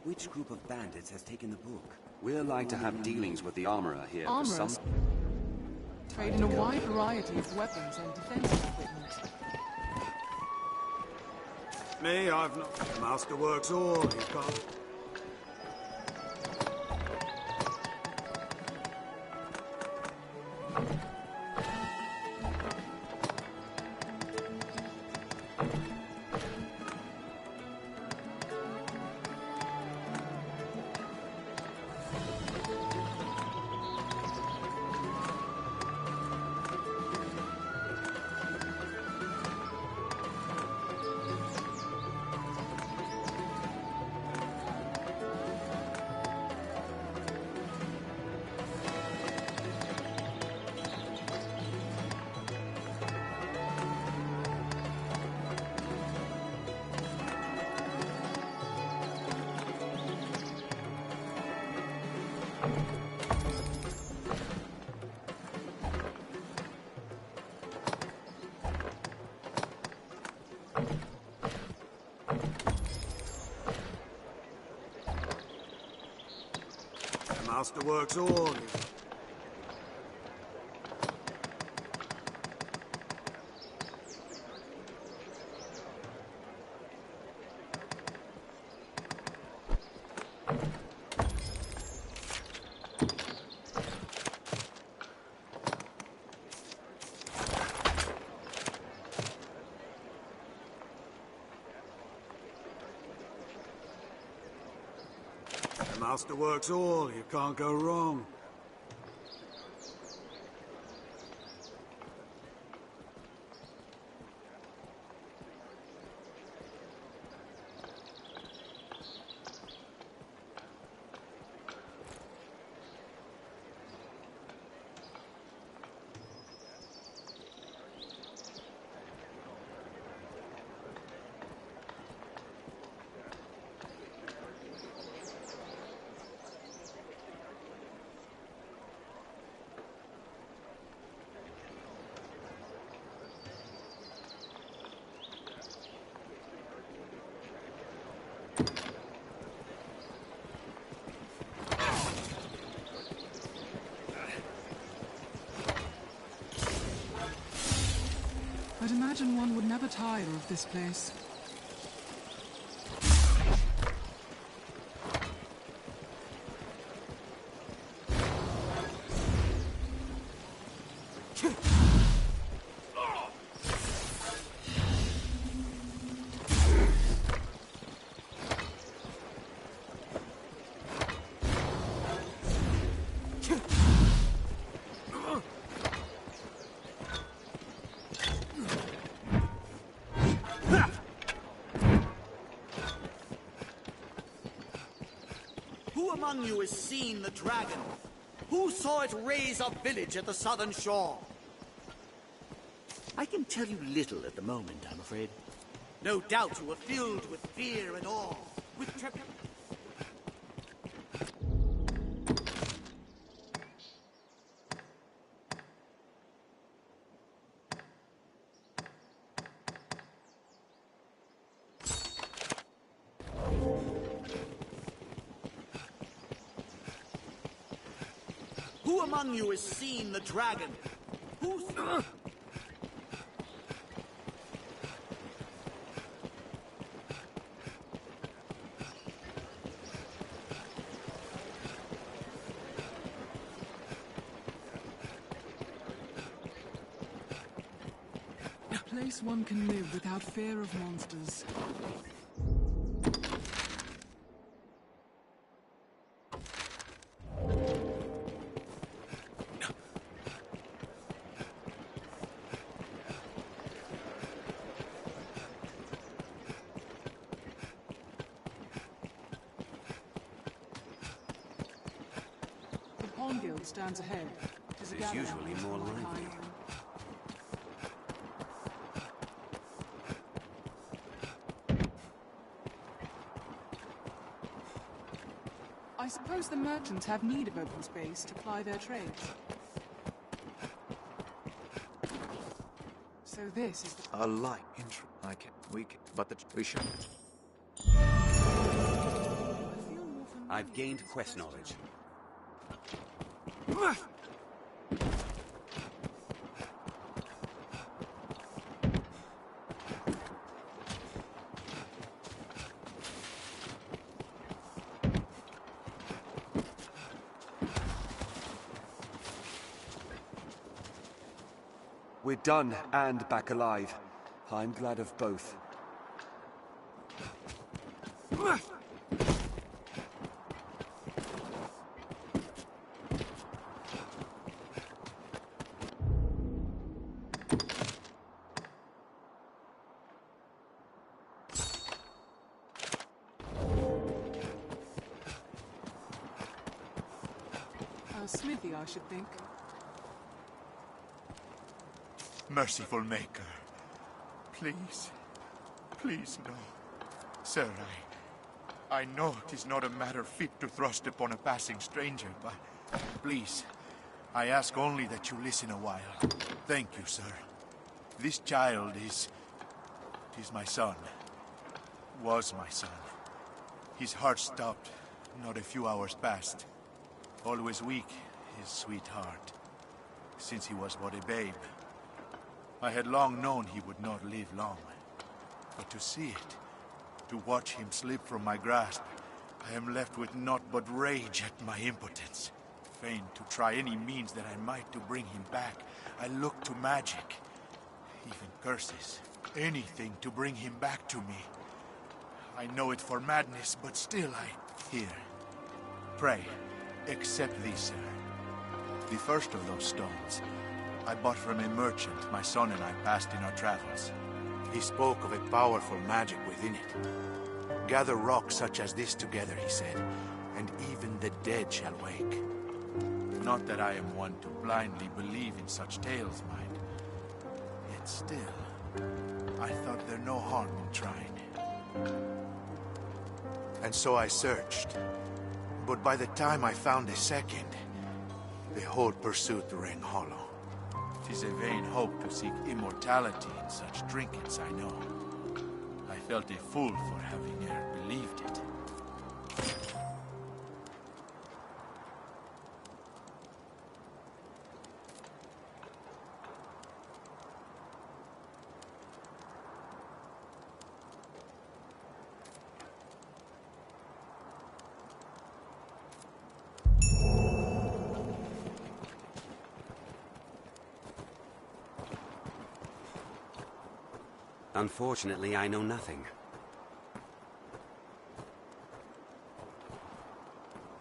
Which group of bandits has taken the book? We're like to have dealings with the armorer here for Armorers some... trade in a wide variety of weapons and defensive equipment. Me, I've not... Master works all, he can't... Master works all. Master works all, you can't go wrong. I'd imagine one would never tire of this place. Who among you has seen the dragon? Who saw it raise a village at the southern shore? I can tell you little at the moment, I'm afraid. No doubt you were filled with fear and awe, with trepidation. Who among you has seen the dragon? Who... A place one can live without fear of monsters. Guild stands ahead. It's usually more lively. I suppose the merchants have need of open space to ply their trades. So this is the... A light intro. We should. I feel I've gained quest knowledge. We're done and back alive. I'm glad of both. A smithy, I should think. Merciful Maker, please, please no. Sir, I know it is not a matter fit to thrust upon a passing stranger, but please, I ask only that you listen a while. Thank you, sir. This child is my son. Was my son. His heart stopped not a few hours past. Always weak, his sweet heart, since he was but a babe. I had long known he would not live long. But to see it, to watch him slip from my grasp, I am left with naught but rage at my impotence. Fain to try any means that I might to bring him back, I look to magic, even curses, anything to bring him back to me. I know it for madness, but still Here, pray, accept these, sir. The first of those stones I bought from a merchant my son and I passed in our travels. He spoke of a powerful magic within it. Gather rocks such as this together, he said, and even the dead shall wake. Not that I am one to blindly believe in such tales, mind. Yet still, I thought there no harm in trying. And so I searched. But by the time I found a second, the whole pursuit rang hollow. 'Tis a vain hope to seek immortality in such trinkets, I know. I felt a fool for having e'er believed it. Unfortunately, I know nothing.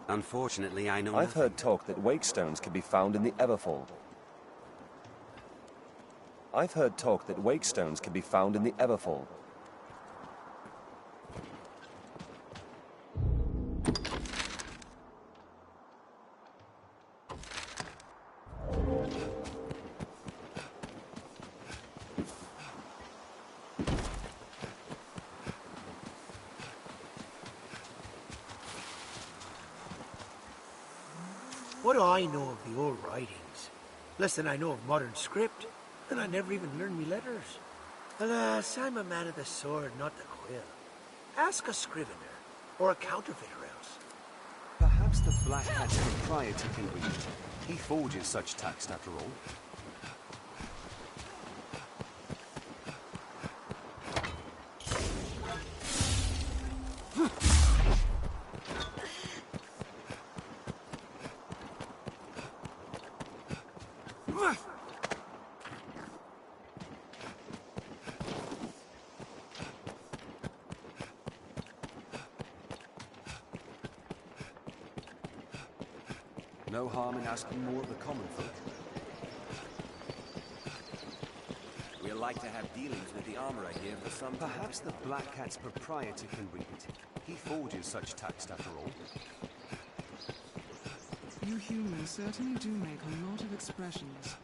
Unfortunately, I know I've nothing. heard talk that wake stones can be found in the Everfall. I've heard talk that wake stones can be found in the Everfall. What do I know of the old writings? Less than I know of modern script, and I never even learned me letters. Alas, I'm a man of the sword, not the quill. Ask a scrivener, or a counterfeiter else. Perhaps the Black Hat's proprietor can read. He forges such text after all. No harm in asking more of the common folk. We'll like to have dealings with the armorer here for some time. Perhaps the Black Hat's proprietor can read. He forges such text after all. You humans certainly do make a lot of expressions.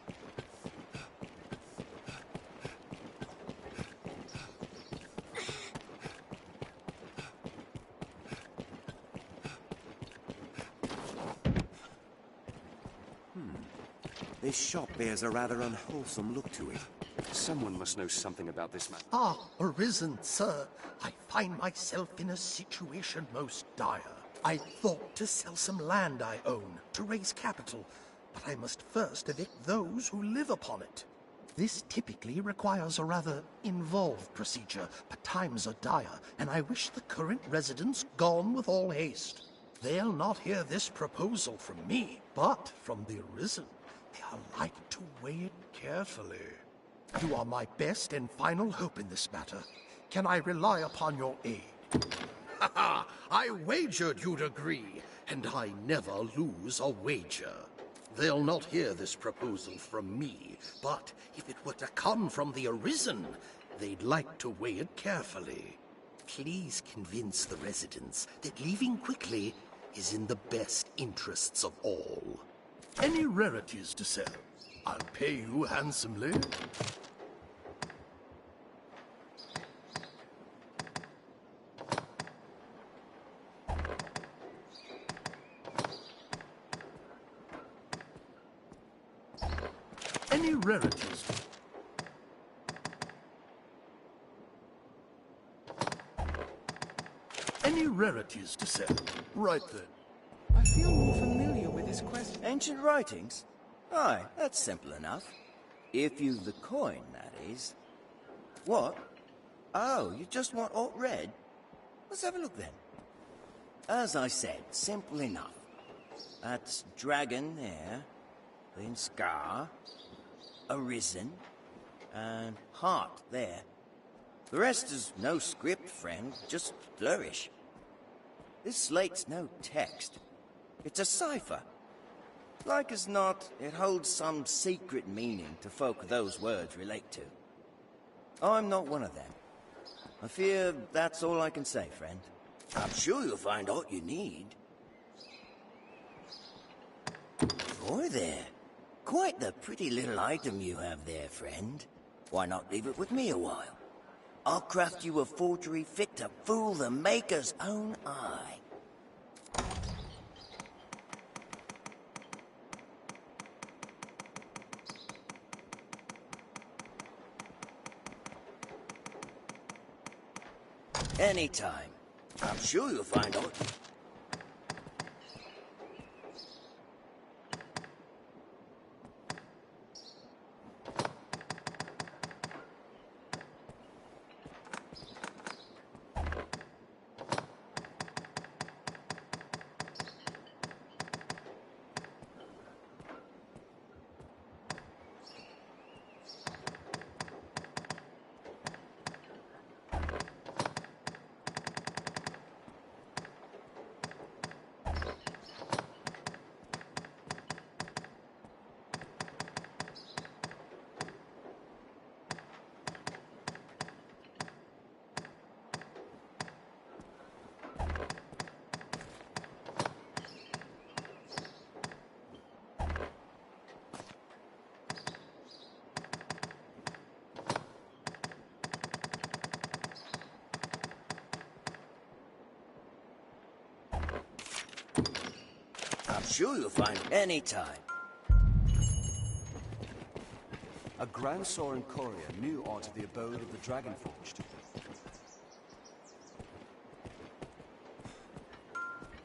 This shop bears a rather unwholesome look to it. Someone must know something about this man. Ah, arisen, sir. I find myself in a situation most dire. I thought to sell some land I own to raise capital, but I must first evict those who live upon it. This typically requires a rather involved procedure, but times are dire, and I wish the current residents gone with all haste. They'll not hear this proposal from me, but from the Arisen. They are like to weigh it carefully. You are my best and final hope in this matter. Can I rely upon your aid? Ha ha! I wagered you'd agree, and I never lose a wager. They'll not hear this proposal from me, but if it were to come from the Arisen, they'd like to weigh it carefully. Please convince the residents that leaving quickly is in the best interests of all. Any rarities to sell? I'll pay you handsomely. Any rarities? Any rarities to sell? Right then. I feel more familiar with this question. Ancient writings? Aye, that's simple enough. If you've the coin, that is. What? Oh, you just want alt red? Let's have a look then. As I said, simple enough. That's dragon there, then scar, arisen, and heart there. The rest is no script, friend, just flourish. This slate's no text. It's a cipher. Like as not, it holds some secret meaning to folk those words relate to. I'm not one of them. I fear that's all I can say, friend. I'm sure you'll find all you need. Boy there. Quite the pretty little item you have there, friend. Why not leave it with me a while? I'll craft you a forgery fit to fool the maker's own eye. Anytime. I'm sure you'll find all... I'm sure you'll find anytime. A Grand Sorin courier knew aught of the abode of the Dragonforged.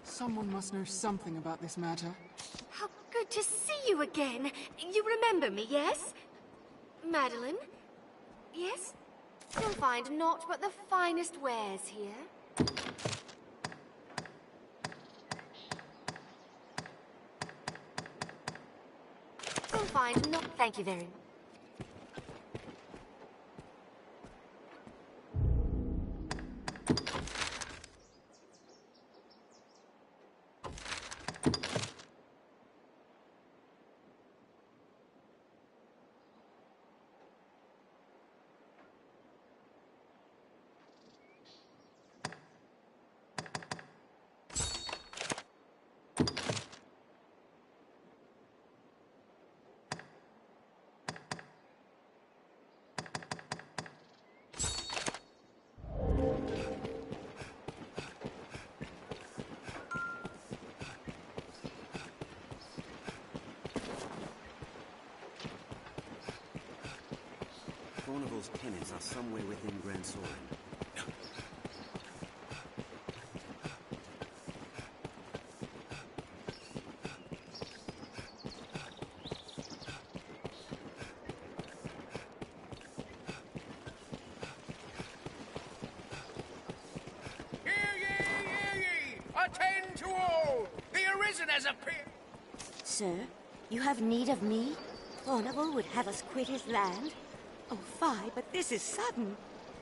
Someone must know something about this matter. How good to see you again. You remember me, yes? Madeline? Yes? You'll find naught but the finest wares here. You'll find not... Thank you very much. Carnival's pennies are somewhere within Grand Sorin. has appeared. Sir, you have need of me? Fornival would have us quit his land? Oh, fie, but this is sudden.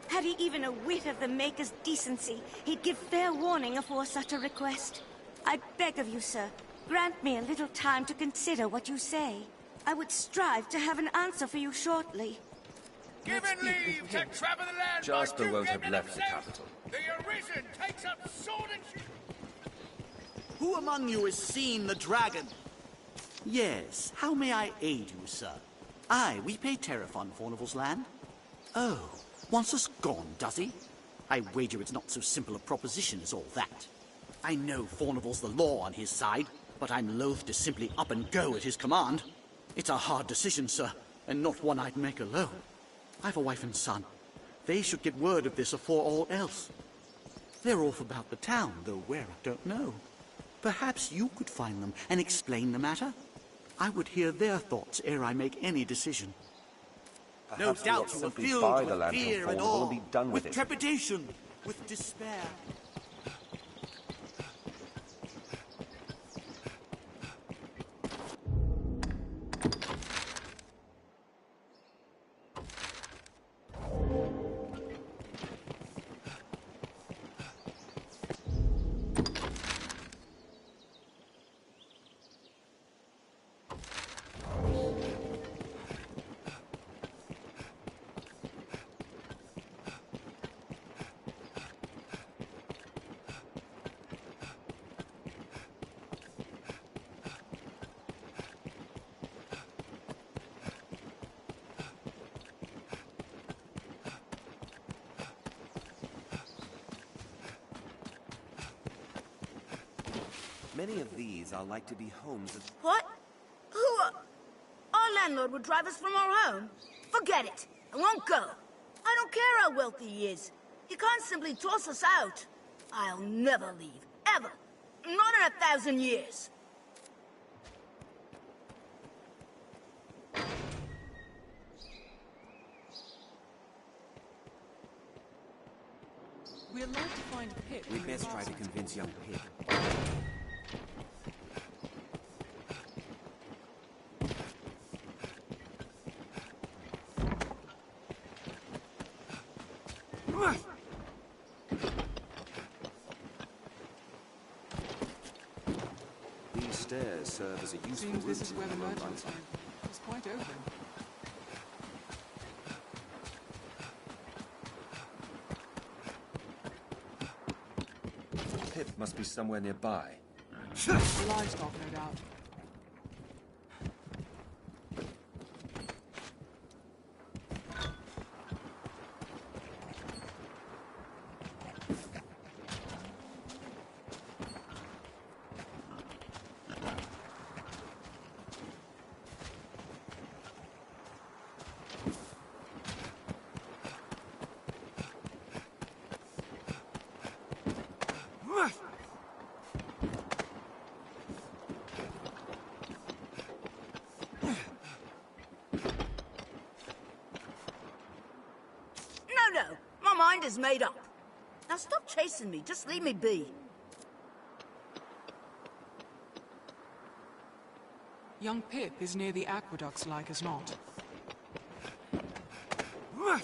Had he even a whit of the Maker's decency, he'd give fair warning afore such a request. I beg of you, sir, grant me a little time to consider what you say. I would strive to have an answer for you shortly. Given leave to travel the land. Jasper won't have left the capital. The Arisen takes up sword and shield. Who among you has seen the dragon? Yes, how may I aid you, sir? Aye, we pay tariff on Fornival's land. Oh, wants us gone, does he? I wager it's not so simple a proposition as all that. I know Fornival's the law on his side, but I'm loath to simply up and go at his command. It's a hard decision, sir, and not one I'd make alone. I've a wife and son. They should get word of this afore all else. They're off about the town, though where I don't know. Perhaps you could find them and explain the matter? I would hear their thoughts ere I make any decision. No doubt you were filled with fear and awe, with trepidation, with despair. Many of these are like to be homes of... What? Who Our landlord would drive us from our home? Forget it. I won't go. I don't care how wealthy he is. He can't simply toss us out. I'll never leave. Ever. Not in 1,000 years. We're like to find Pip. We best try to convince young Pip. These stairs serve as a useful Seems this is route where the to run merchants by. live. It's quite open. Pip must be somewhere nearby. Livestock, no doubt. No. My mind is made up. Now stop chasing me. Just leave me be. Young Pip is near the aqueducts, like as not. Well,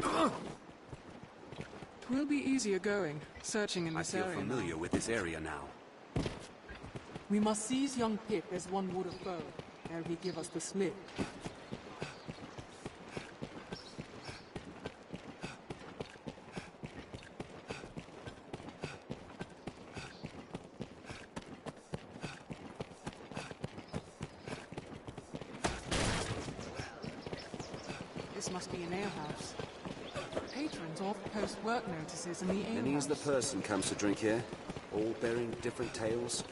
hello. Twill be easier going, searching in I this feel area familiar now. with this area now. We must seize young Pip as one would a foe, ere he give us the slip. This must be an alehouse. Patrons often post work notices in the alehouse. Many's the person comes to drink here, all bearing different tales.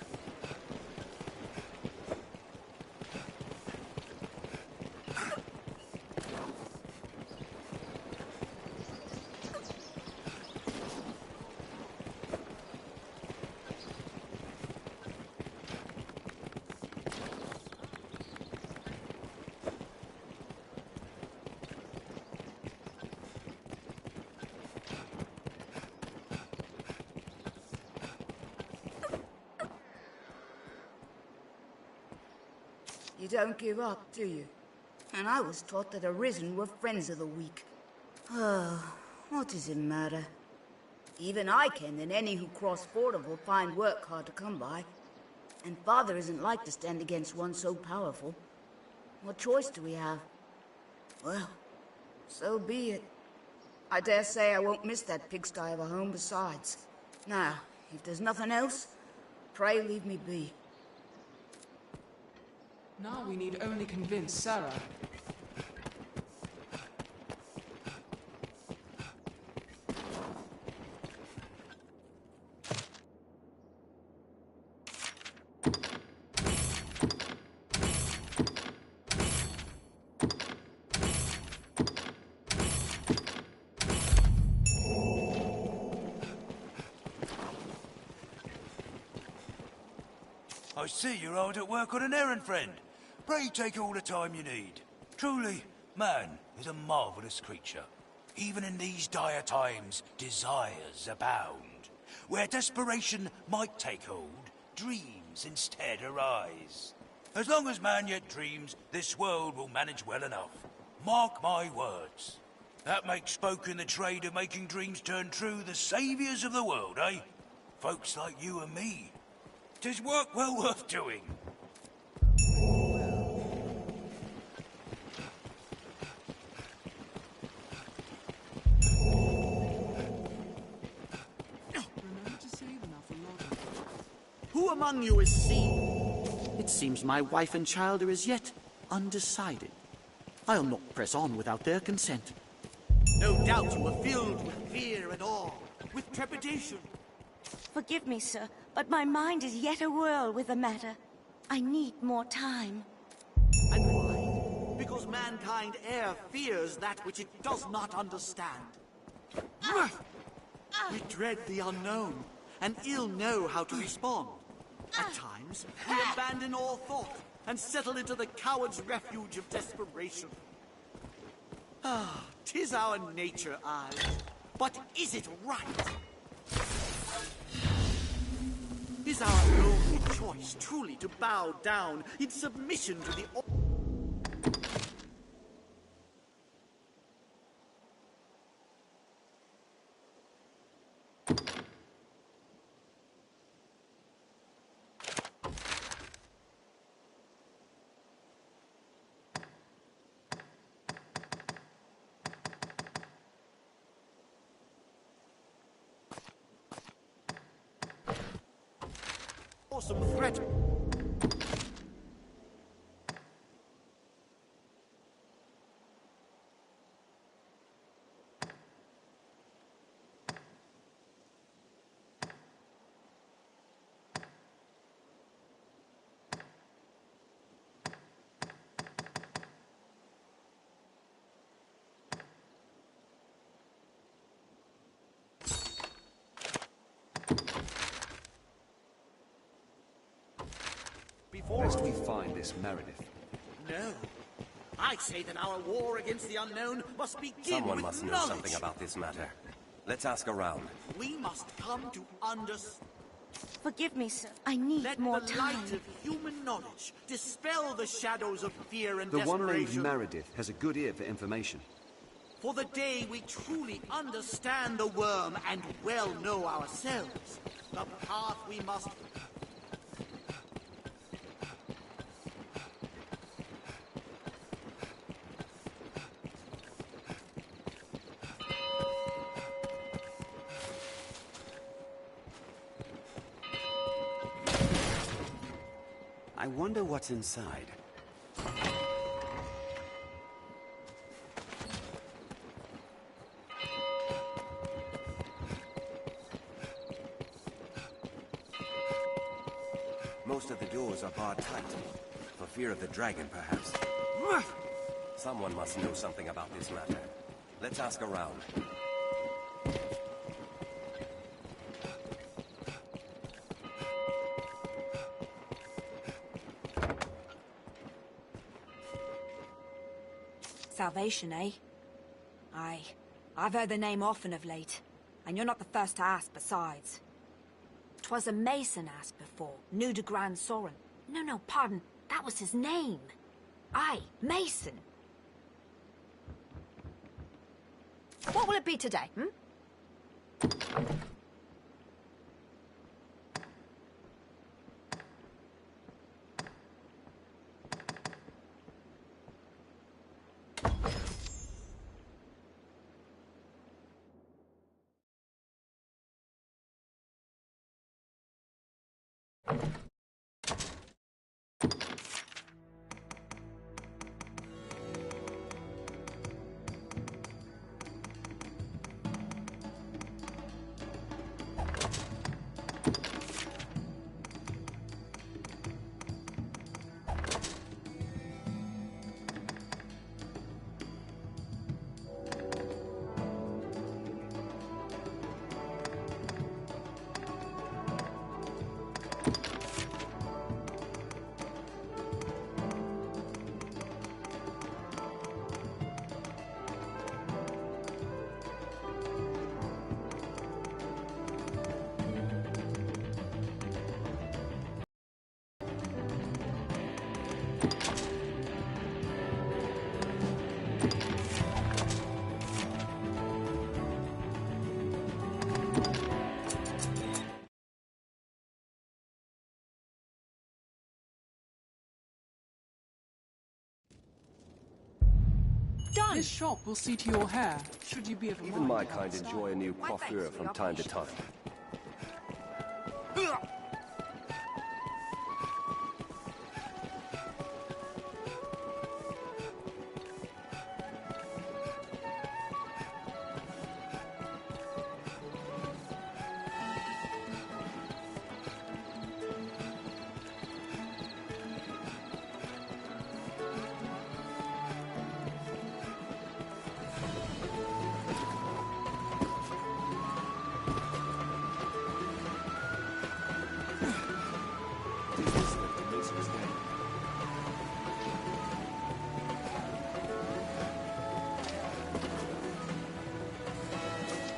You don't give up, do you? And I was taught that Arisen were friends of the weak. Oh, what does it matter? Even I can, and any who cross Fordham will find work hard to come by. And Father isn't like to stand against one so powerful. What choice do we have? Well, so be it. I dare say I won't miss that pigsty of a home besides. Now, if there's nothing else, pray leave me be. Now we need only convince Sarah. I see you're hard at work on an errand, friend. Pray take all the time you need. Truly, man is a marvellous creature. Even in these dire times, desires abound. Where desperation might take hold, dreams instead arise. As long as man yet dreams, this world will manage well enough. Mark my words. That makes folk in the trade of making dreams turn true the saviours of the world, eh? Folks like you and me. 'Tis work well worth doing. Who among you is seen? It seems my wife and child are as yet undecided. I'll not press on without their consent. No doubt you are filled with fear and awe, with trepidation. Forgive me, sir, but my mind is yet a-whirl with the matter. I need more time. And why? Because mankind e'er fears that which it does not understand. We dread the unknown, and ill know how to respond. At times, we abandon all thought, and settle into the coward's refuge of desperation. Ah, 'tis our nature, I. But is it right? Is our only choice truly to bow down in submission to the... awesome threat? Lest we find this Meredith. No. I say that our war against the unknown must begin Someone with must know knowledge. something about this matter. Let's ask around. We must come to understand. Forgive me, sir. I need Let more the time. light of human knowledge dispel the shadows of fear and The one named desperation. Meredith has a good ear for information. For the day we truly understand the worm and well know ourselves, the path we must... I wonder what's inside. Most of the doors are barred tight. For fear of the dragon, perhaps. Someone must know something about this matter. Let's ask around. Salvation, eh? Aye. I've heard the name often of late. And you're not the first to ask besides. 'Twas a mason asked before, knew de Grand Soren. No, pardon. That was his name. Aye, Mason. What will it be today, hmm? Done. This shop will see to your hair, should you be of a Even my mind. kind enjoy a new coiffure from time to time.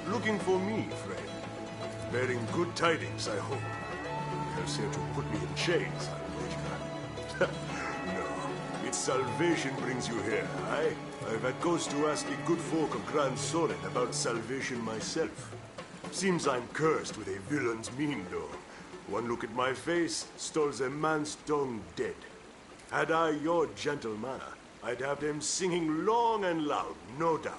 Looking for me, friend. Bearing good tidings, I hope. Else here to put me in chains, I wager. No, it's salvation brings you here, aye? I've had cause to ask the good folk of Grand Soren about salvation myself. Seems I'm cursed with a villain's mien, though. One look at my face, stalls a man's tongue dead. Had I your gentle manner, I'd have them singing long and loud, no doubt.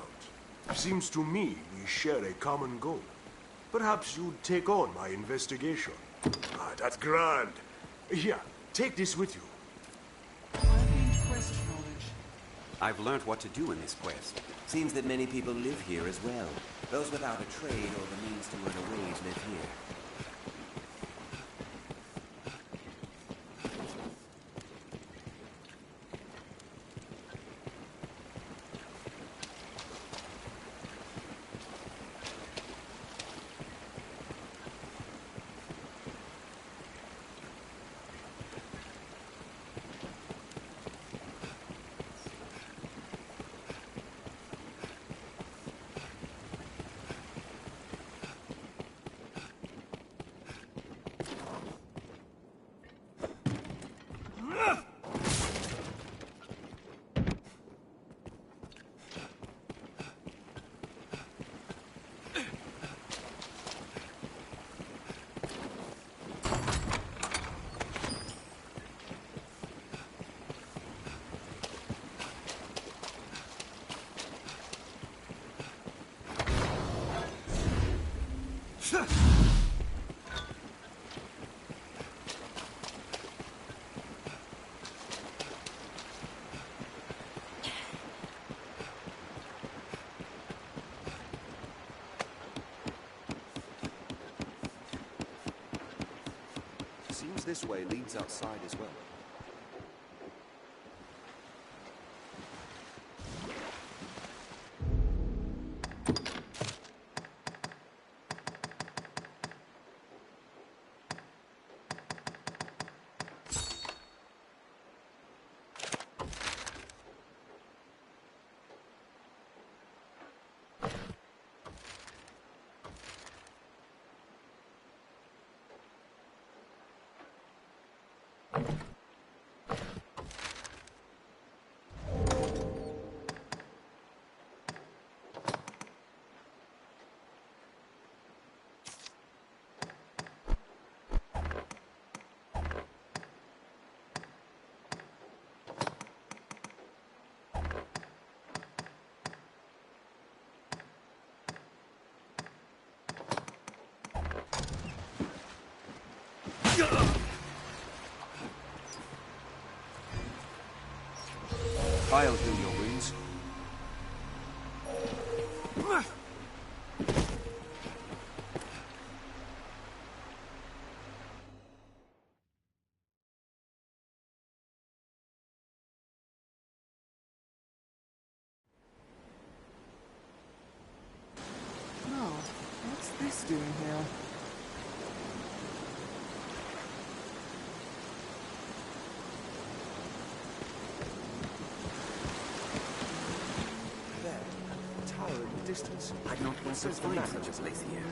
Seems to me we share a common goal. Perhaps you'd take on my investigation. Ah, that's grand. Here, take this with you. Quest knowledge. I've learnt what to do in this quest. Seems that many people live here as well. Those without a trade or the means to earn a wage live here. Seems Perhaps this way leads outside as well. I'll heal your wounds. No, what's this doing here? Distance. I'd not been so find such a place here.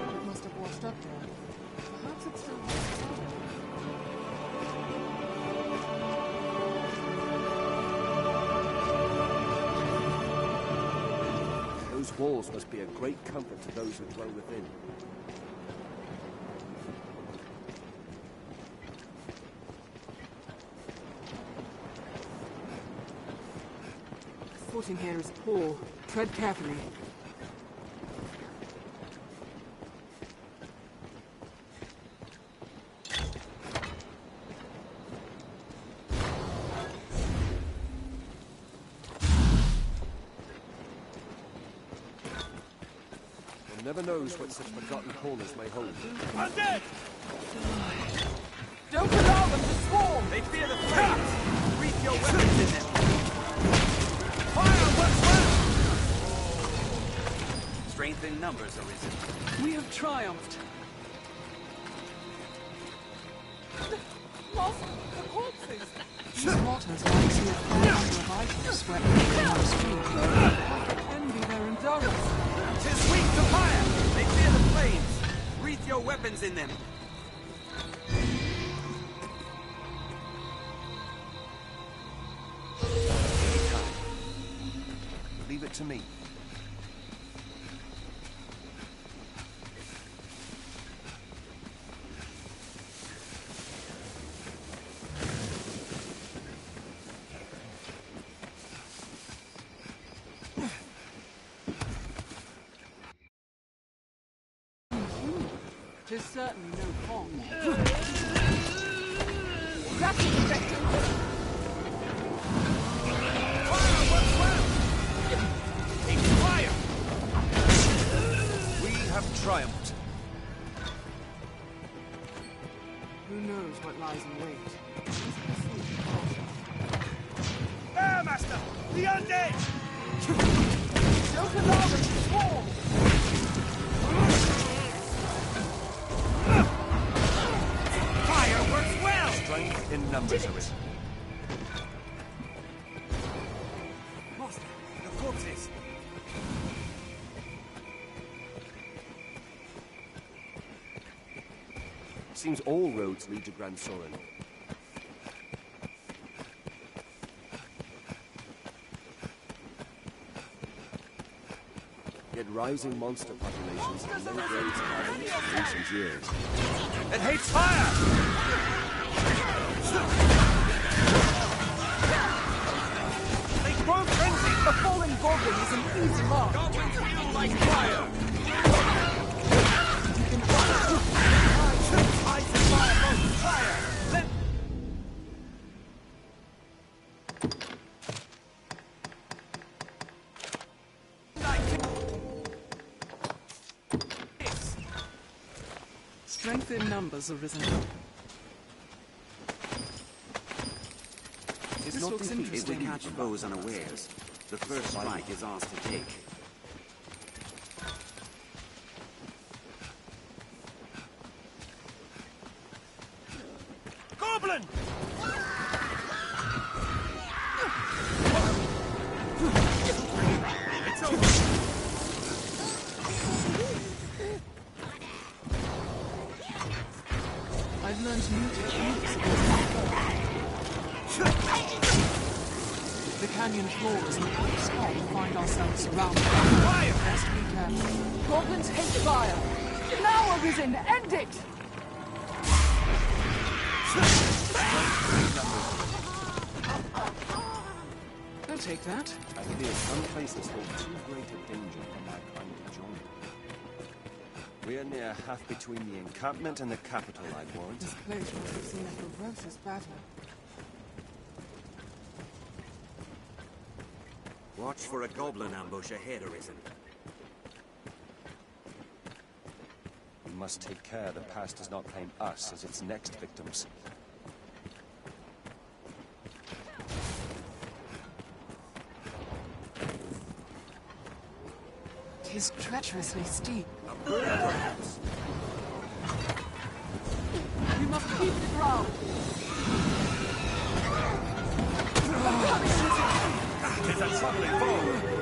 It must have washed up there. Perhaps it's still Those walls must be a great comfort to those who dwell within. footing here is poor. Tread carefully. One never knows what such forgotten corners may hold. Undead! Don't allow them to swarm! They fear the flames! Wreath your weapons in them! Fire! What's left? Strength in numbers arisen. We have triumphed. Master, the corpses! These waters like to have fallen under a vital sweat from the stream. I can envy their endurance. 'Tis weak to fire! They fear the flames! Wreath your weapons in them! Leave it to me. Tis certainly no pond. That's infected! Fire! What's left? Take fire! We have triumphed. Who knows what lies in wait? There, Master! The undead! Don't allow them to swarm! Fire works well! Strength in numbers arisen. Master, the corpses! Seems all roads lead to Grand Soren. Yet rising monster populations have no roads in recent years. It hates fire! They grow frenzied! The falling goblin is an easy mark! Goblins feel like fire! Strength in numbers arisen. This looks interesting. If we catch foes unawares, the first strike is ours to take. Goblin! It's over. I've learned new techniques. The canyon floor is an apt spot to find ourselves surrounded. Fire! Best be careful. Goblins hate fire. Now, Arisen, end it! I'll take that. I fear some places hold too great a danger for my kind to join. We're near half between the encampment and the capital, I warrant. This place must have seen a ferocious battle. Watch for a goblin ambush ahead, Arisen. We must take care the past does not claim us as its next victims. It is treacherously steep. Perhaps. We must keep the ground. It's a troubling foe.